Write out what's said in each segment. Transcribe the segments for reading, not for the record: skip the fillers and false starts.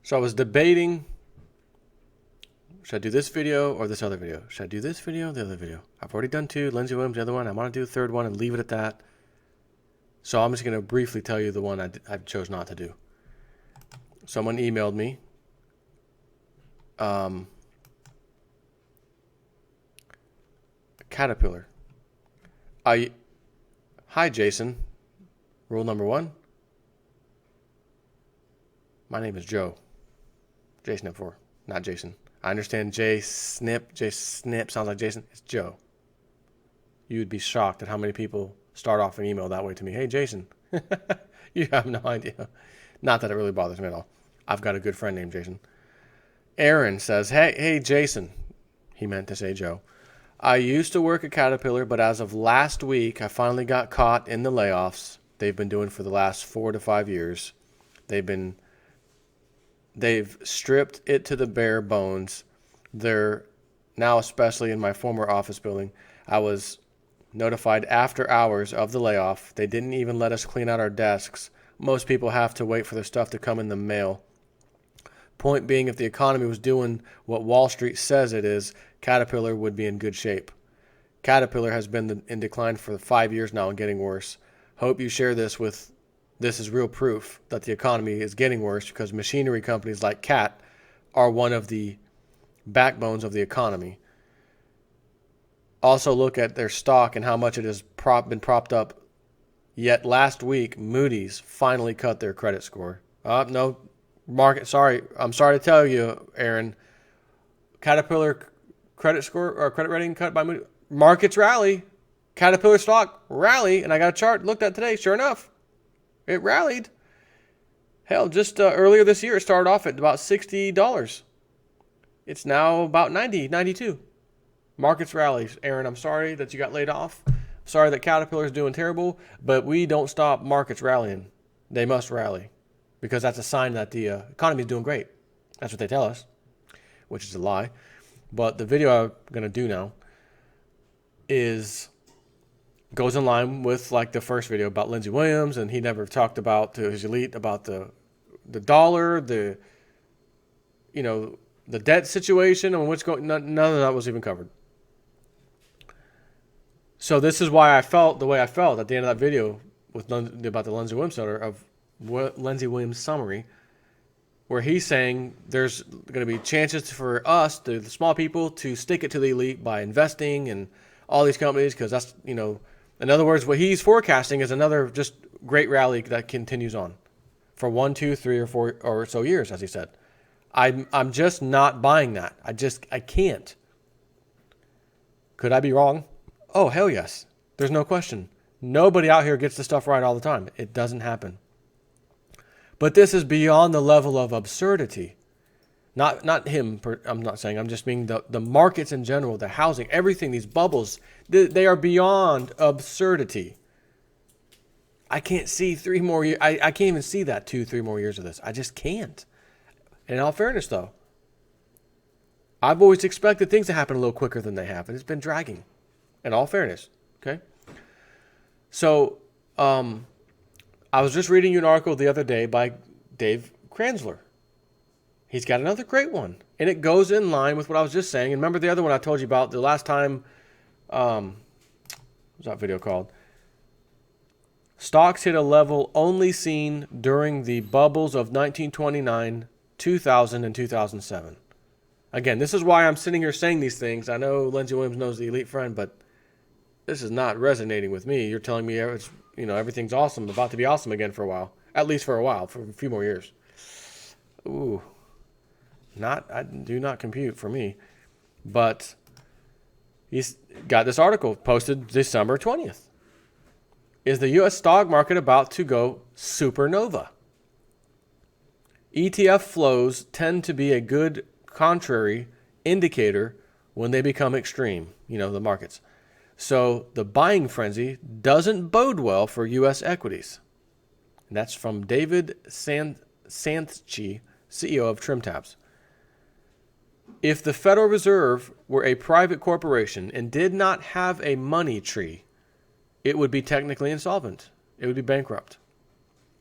So I was debating, should I do this video or this other video? Should I do this video or the other video? I've already done two. Lindsey Williams, the other one. I want to do the third one and leave it at that. So I'm just going to briefly tell you the one I chose not to do. Someone emailed me. Caterpillar. Hi, Jason. Rule number 1. My name is Joe. J-Snip4, not Jason. I understand J-Snip sounds like Jason. It's Joe. You would be shocked at how many people start off an email that way to me. Hey, Jason. You have no idea. Not that it really bothers me at all. I've got a good friend named Jason. Aaron says, hey, Jason. He meant to say Joe. I used to work at Caterpillar, but as of last week, I finally got caught in the layoffs they've been doing for the last 4 to 5 years. They've stripped it to the bare bones. They're now, especially in my former office building, I was notified after hours of the layoff. They didn't even let us clean out our desks. Most people have to wait for their stuff to come in the mail. Point being, if the economy was doing what Wall Street says it is, Caterpillar would be in good shape. Caterpillar has been in decline for 5 years now and getting worse. Hope you share this with. This is real proof that the economy is getting worse because machinery companies like Cat are one of the backbones of the economy. Also look at their stock and how much it has been propped up. Yet last week, Moody's finally cut their credit score. No, market. Sorry, I'm sorry to tell you, Aaron. Caterpillar credit score or credit rating cut by Moody's. Markets rally. Caterpillar stock rally, and I got a chart looked at today. Sure enough. It rallied. Hell, just earlier this year, it started off at about $60. It's now about 90, 92. Markets rallies. Aaron, I'm sorry that you got laid off. Sorry that Caterpillar is doing terrible, but we don't stop markets rallying. They must rally because that's a sign that the economy is doing great. That's what they tell us, which is a lie. But the video I'm going to do now goes in line with like the first video about Lindsey Williams, and he never talked about to his elite about the dollar, the debt situation and what's going. None of that was even covered. So this is why I felt the way I felt at the end of that video about the Lindsey Williams summary, where he's saying there's going to be chances for us, the small people, to stick it to the elite by investing in all these companies because that's in other words, what he's forecasting is another just great rally that continues on for 1, 2, 3, or 4 or so years, as he said. I'm just not buying that. I can't. Could I be wrong? Oh, hell yes. There's no question. Nobody out here gets the stuff right all the time. It doesn't happen. But this is beyond the level of absurdity. Not him, I'm not saying. I'm just meaning the markets in general, the housing, everything, these bubbles, they are beyond absurdity. I can't see 3 more years. I can't even see that 2, 3 more years of this. I just can't. In all fairness, though, I've always expected things to happen a little quicker than they have, and it's been dragging. In all fairness, okay? So, I was just reading you an article the other day by Dave Kranzler. He's got another great one, and it goes in line with what I was just saying. And remember the other one I told you about the last time, what's that video called? Stocks hit a level only seen during the bubbles of 1929, 2000, and 2007. Again, this is why I'm sitting here saying these things. I know Lindsey Williams knows the elite friend, but this is not resonating with me. You're telling me it's, everything's awesome, about to be awesome again for a while. At least for a while, for a few more years. Ooh. I do not compute for me. But he's got this article posted December 20th. Is the U.S. stock market about to go supernova? ETF flows tend to be a good contrary indicator when they become extreme, the markets. So the buying frenzy doesn't bode well for U.S. equities. And that's from David Santschi, CEO of TrimTabs. If the Federal Reserve were a private corporation and did not have a money tree, it would be technically insolvent. It would be bankrupt.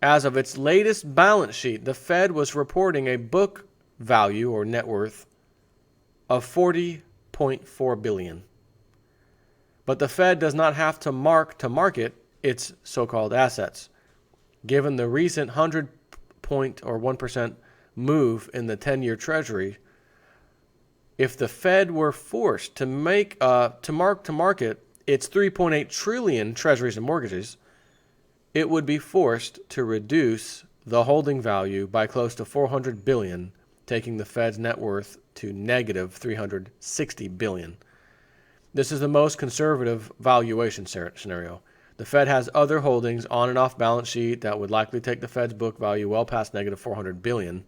As of its latest balance sheet, the Fed was reporting a book value or net worth of $40.4 billion. But the Fed does not have to mark to market its so-called assets. Given the recent 100 point or 1% move in the 10-year Treasury, if the Fed were forced to mark to market its 3.8 trillion treasuries and mortgages, it would be forced to reduce the holding value by close to $400 billion, taking the Fed's net worth to negative $360 billion. This is the most conservative valuation scenario. The Fed has other holdings on and off balance sheet that would likely take the Fed's book value well past negative $400 billion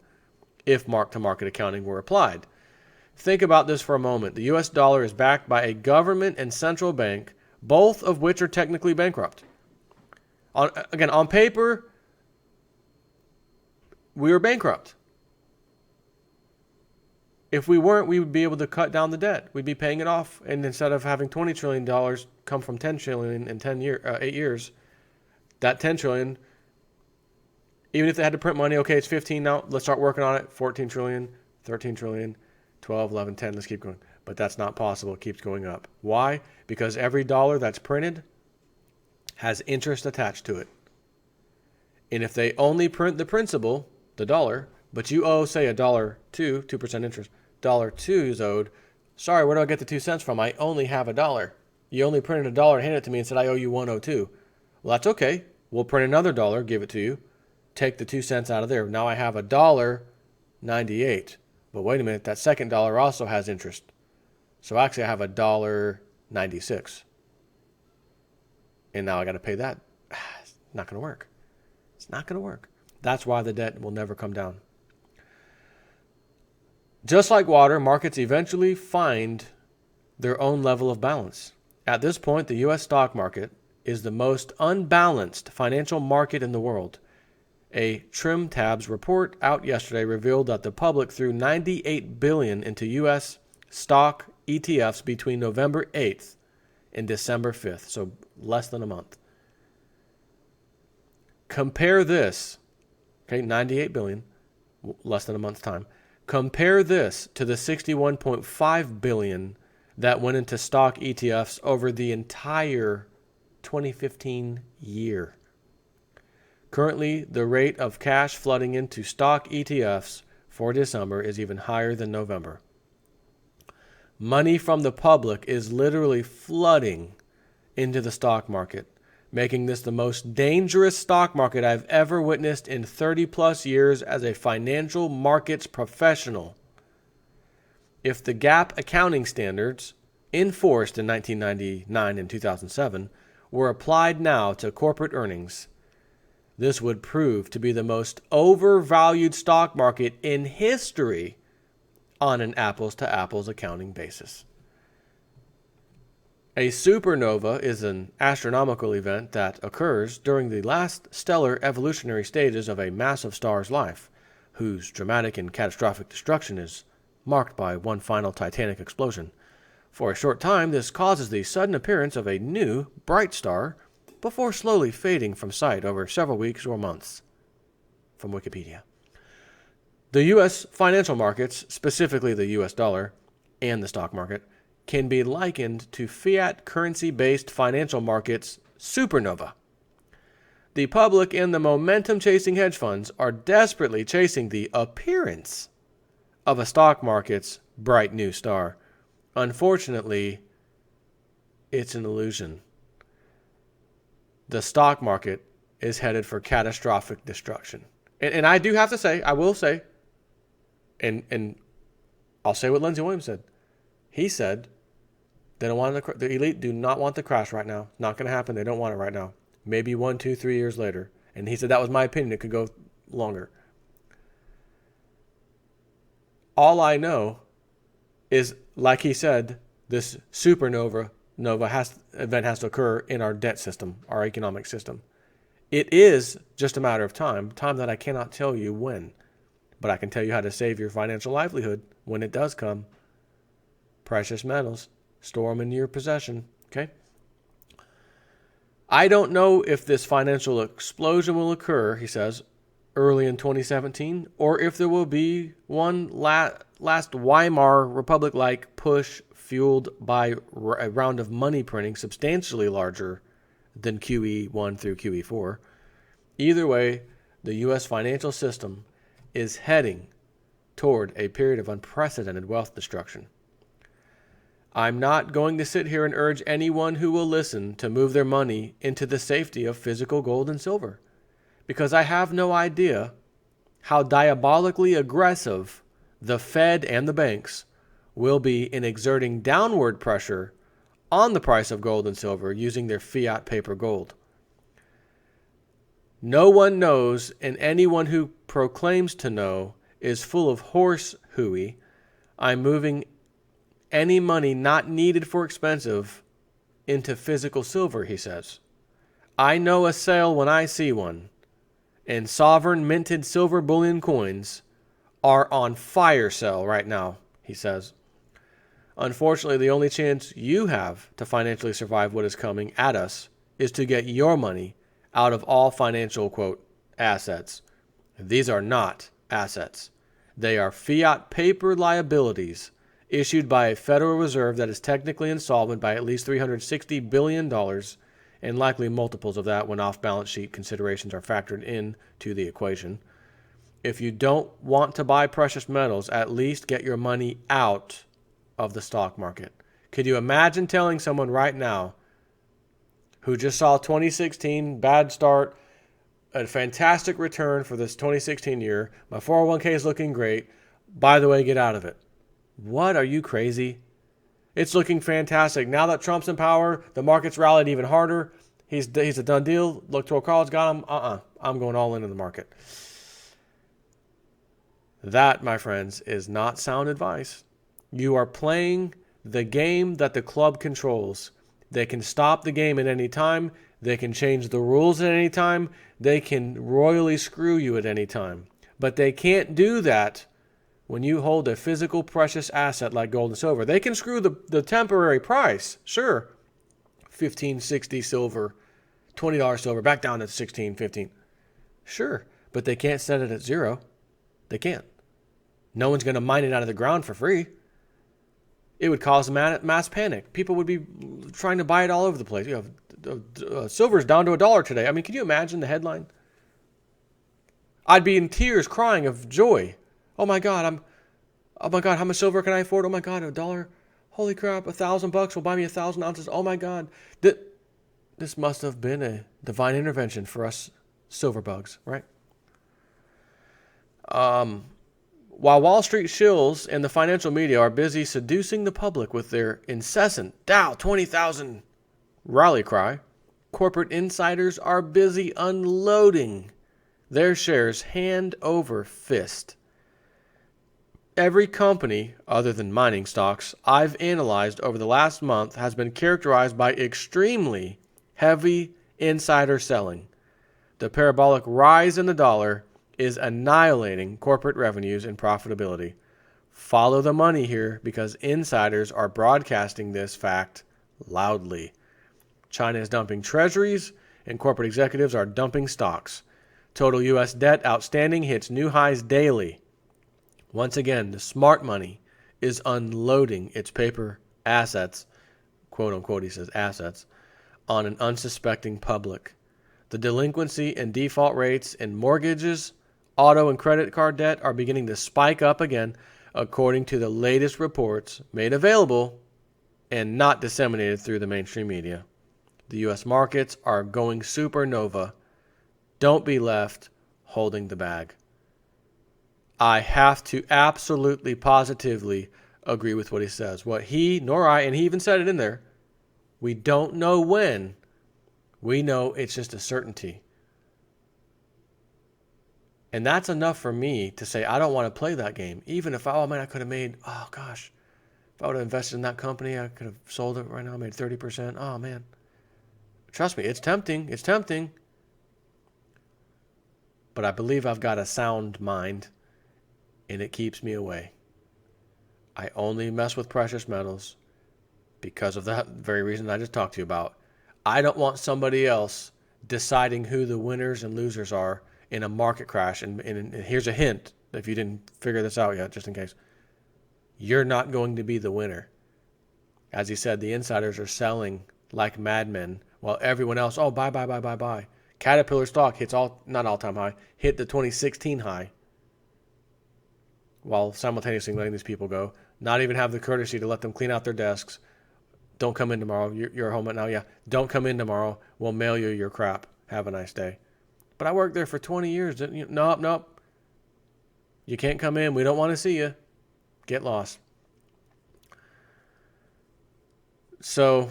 if mark-to-market accounting were applied. Think about this for a moment. The U.S. dollar is backed by a government and central bank, both of which are technically bankrupt. On paper, we are bankrupt. If we weren't, we would be able to cut down the debt. We'd be paying it off, and instead of having $20 trillion come from $10 trillion in 8 years, that $10 trillion, even if they had to print money, okay, it's 15 now, let's start working on it, 14 trillion, 13 trillion, 12, 11, 10, let's keep going. But that's not possible. It keeps going up. Why? Because every dollar that's printed has interest attached to it. And if they only print the principal, the dollar, but you owe, say, $2% interest, $2 is owed. Sorry, where do I get the 2 cents from? I only have $1. You only printed $1 and handed it to me and said I owe you 102. Well, that's okay. We'll print another dollar, give it to you, take the 2 cents out of there. Now I have $1.98. But wait a minute, that second dollar also has interest. So actually I have $1.96. And now I got to pay that. It's not going to work. It's not going to work. That's why the debt will never come down. Just like water, markets eventually find their own level of balance. At this point, the U.S. stock market is the most unbalanced financial market in the world. A Trim Tabs report out yesterday revealed that the public threw $98 billion into U.S. stock ETFs between November 8th and December 5th, so less than a month. Compare this, okay, $98 billion, less than a month's time. Compare this to the $61.5 billion that went into stock ETFs over the entire 2015 year. Currently, the rate of cash flooding into stock ETFs for December is even higher than November. Money from the public is literally flooding into the stock market, making this the most dangerous stock market I've ever witnessed in 30 plus years as a financial markets professional. If the GAAP accounting standards, enforced in 1999 and 2007, were applied now to corporate earnings, this would prove to be the most overvalued stock market in history on an apples-to-apples accounting basis. A supernova is an astronomical event that occurs during the last stellar evolutionary stages of a massive star's life, whose dramatic and catastrophic destruction is marked by one final titanic explosion. For a short time, this causes the sudden appearance of a new, bright star before slowly fading from sight over several weeks or months. From Wikipedia. The U.S. financial markets, specifically the U.S. dollar and the stock market, can be likened to fiat currency-based financial markets supernova. The public and the momentum-chasing hedge funds are desperately chasing the appearance of a stock market's bright new star. Unfortunately, it's an illusion. The stock market is headed for catastrophic destruction. And I do have to say, I will say, and I'll say what Lindsey Williams said. He said they don't want the elite do not want the crash right now. Not going to happen. They don't want it right now. Maybe 1, 2, 3 years later. And he said that was my opinion. It could go longer. All I know is, like he said, this supernova event has to occur in our debt system, our economic system. It is just a matter of time that I cannot tell you when. But I can tell you how to save your financial livelihood when it does come. Precious metals, store them in your possession, okay? I don't know if this financial explosion will occur, he says, early in 2017, or if there will be one last Weimar Republic-like push fueled by a round of money printing substantially larger than QE1 through QE4. Either way, the U.S. financial system is heading toward a period of unprecedented wealth destruction. I'm not going to sit here and urge anyone who will listen to move their money into the safety of physical gold and silver, because I have no idea how diabolically aggressive the Fed and the banks will be in exerting downward pressure on the price of gold and silver using their fiat paper gold. No one knows, and anyone who proclaims to know is full of horse hooey. I'm moving any money not needed for expensive into physical silver, he says. I know a sale when I see one, and sovereign minted silver bullion coins are on fire sale right now, he says. Unfortunately, the only chance you have to financially survive what is coming at us is to get your money out of all financial, quote, assets. These are not assets. They are fiat paper liabilities issued by a Federal Reserve that is technically insolvent by at least $360 billion, and likely multiples of that when off-balance sheet considerations are factored into the equation. If you don't want to buy precious metals, at least get your money out of the stock market. Could you imagine telling someone right now who just saw 2016, bad start, a fantastic return for this 2016 year, my 401k is looking great, by the way, get out of it. What, are you crazy? It's looking fantastic. Now that Trump's in power, the market's rallied even harder. He's a done deal. Electoral college got him. I'm going all into the market. That, my friends, is not sound advice. You are playing the game that the club controls. They can stop the game at any time. They can change the rules at any time. They can royally screw you at any time. But they can't do that when you hold a physical precious asset like gold and silver. They can screw the temporary price, sure. $15.60 silver, $20 silver, back down to $16, $15. Sure, but they can't set it at zero. They can't. No one's going to mine it out of the ground for free. It would cause mass panic. People would be trying to buy it all over the place. You know, silver's down to $1 today. I mean, can you imagine the headline? I'd be in tears, crying of joy. Oh my God, how much silver can I afford? Oh my God, $1. Holy crap, $1,000 will buy me 1,000 ounces. Oh my God, this must have been a divine intervention for us silver bugs, right? While Wall Street shills and the financial media are busy seducing the public with their incessant Dow 20,000 rally cry, corporate insiders are busy unloading their shares hand over fist. Every company, other than mining stocks, I've analyzed over the last month has been characterized by extremely heavy insider selling. The parabolic rise in the dollar is annihilating corporate revenues and profitability. Follow the money here because insiders are broadcasting this fact loudly. China is dumping treasuries and corporate executives are dumping stocks. Total U.S. debt outstanding hits new highs daily. Once again, the smart money is unloading its paper assets, quote unquote, he says assets, on an unsuspecting public. The delinquency and default rates in mortgages, auto and credit card debt are beginning to spike up again, according to the latest reports made available and not disseminated through the mainstream media. The U.S. markets are going supernova. Don't be left holding the bag. I have to absolutely, positively agree with what he says. What he, nor I, and he even said it in there, we don't know when. We know it's just a certainty. And that's enough for me to say I don't want to play that game. Even if, I could have made, if I would have invested in that company, I could have sold it right now, made 30%. Oh, man. Trust me, it's tempting. It's tempting. But I believe I've got a sound mind, and it keeps me away. I only mess with precious metals because of that very reason I just talked to you about. I don't want somebody else deciding who the winners and losers are in a market crash. And here's a hint, if you didn't figure this out yet, just in case. You're not going to be the winner. As he said, the insiders are selling like madmen while everyone else, oh, buy, buy, buy, buy, buy. Caterpillar stock hits not all-time high, hit the 2016 high while simultaneously letting these people go. Not even have the courtesy to let them clean out their desks. Don't come in tomorrow. You're home now. Yeah. Don't come in tomorrow. We'll mail you your crap. Have a nice day. But I worked there for 20 years. Nope. You can't come in. We don't want to see you. Get lost. So,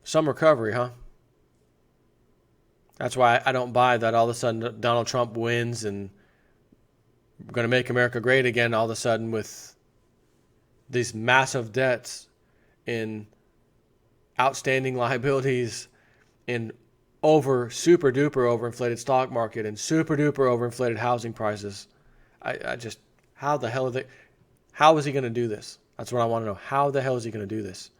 some recovery, huh? That's why I don't buy that all of a sudden Donald Trump wins and we're going to make America great again all of a sudden with these massive debts in outstanding liabilities in super duper overinflated stock market and super duper overinflated housing prices. I just, how is he going to do this? That's what I want to know. How the hell is he going to do this?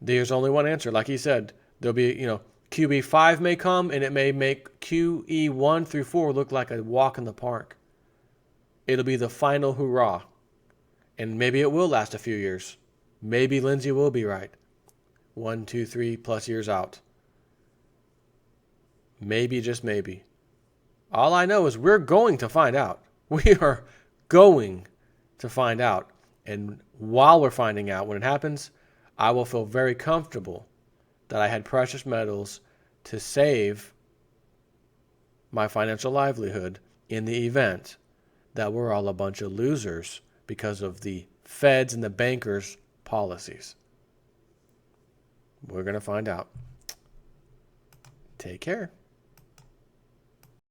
There's only one answer. Like he said, there'll be, QB5 may come and it may make QE1 through 4 look like a walk in the park. It'll be the final hurrah. And maybe it will last a few years. Maybe Lindsay will be right. 1, 2, 3+ years out. Maybe, just maybe. All I know is we're going to find out. We are going to find out. And while we're finding out, when it happens, I will feel very comfortable that I had precious metals to save my financial livelihood in the event that we're all a bunch of losers because of the Feds and the bankers' policies. We're going to find out. Take care.